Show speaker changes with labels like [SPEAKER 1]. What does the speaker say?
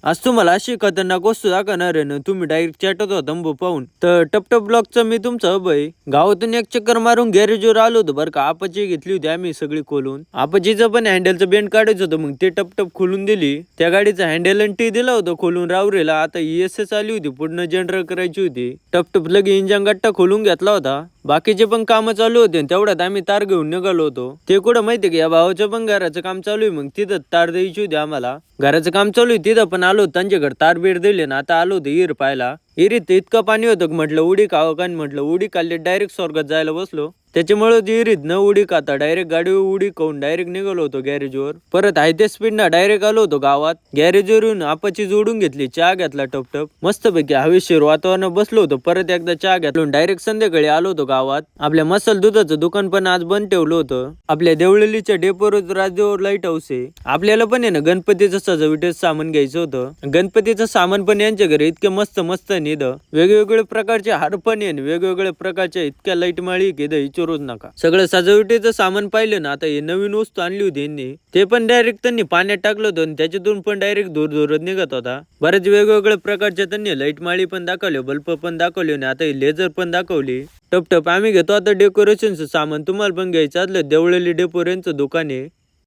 [SPEAKER 1] आज तुम्हाला अशी खतरनाक वस्तू दाखवणार आहे ना, तुम्ही डायरेक्ट चॅटत होता पाहून. तर टपटप ब्लॉगचा मी तुमचा अभय. गावातून एक चक्कर मारून गॅरेजवर आलो होतो बरं का. आपाची घेतली होती आम्ही सगळी खोलून. आपाचीचं पण हँडलचं बेंड काढायचं होतं, मग ते टपटप खोलून दिली. त्या गाडीचं हँडल आणि टी दिला होतं खोलून रावरेला. आता ESS आली होती, पूर्ण जनरल करायची होती. टपटप लगे इंजन गट्टा खोलून घेतला होता. बाकीचे पण काम चालू होते, तेवढ्यात आम्ही तार घेऊन निघालो होतो. ते कुठं माहितीये का, या भावाचं पण घराचं काम चालू आहे, मग तिथं तार द्यायची होती आम्हाला. घराचं काम चालू आहे तिथं, पण आलो त्यांच्याकडे तार बीर दिले ना. आता आलो होतो हिर पाहायला. हिरीत इतकं पाणी होतं, म्हटलं उडी खावं का, म्हटलं उडी खाल्ली डायरेक्ट स्वर्गात जायला बसलो. त्याच्यामुळे विहिरीत न उडी खाता डायरेक्ट गाडीवर उडी खाऊन डायरेक्ट निघालो होतो गॅरेजवर. परत हाय ते स्पीड ना डायरेक्ट आलो होतो गावात. गॅरेजवर येऊन आपाची जोडून घेतली, चहा घेतला टपटप मस्तपैकी हवेशीर वातावरण बसलो होतो. परत एकदा चहा घेतलो, डायरेक्ट संध्याकाळी आलो होतो गावात. आपल्या मसल दुधाचं दुकान पण आज बंद ठेवलं होतं. आपल्या देवळलीच्या डेपोवर राजदेवर लाईट हाऊस आहे. आपल्याला पण आहे ना गणपतीचं सजावटीचं सामान घ्यायचं होतं. गणपतीचं सामान पण यांच्या घरी इतके मस्त मस्त निध वेगवेगळे प्रकारचे हार पण आहे, वेगवेगळ्या प्रकारच्या इतक्या लाईट माळी रोज नका. सगळं सजावटीचं सामान पाहिलं ना. आता हे नवीन वस्तू आणली होती यांनी, ते पण डायरेक्ट त्यांनी पाण्यात टाकलं होतं आणि त्याच्यातून पण डायरेक्ट धूर धुरत निघत होता. बरेच वेगवेगळ्या प्रकारच्या त्यांनी लाईट माळी पण दाखवले, बल्ब पण दाखवले आणि आता लेझर पण दाखवली. टपटप आम्ही घेतो आता डेकोरेशनचं सामान. तुम्हाला पण घ्यायचं असलं देवळली डेकोरेशनचं दुकान आहे.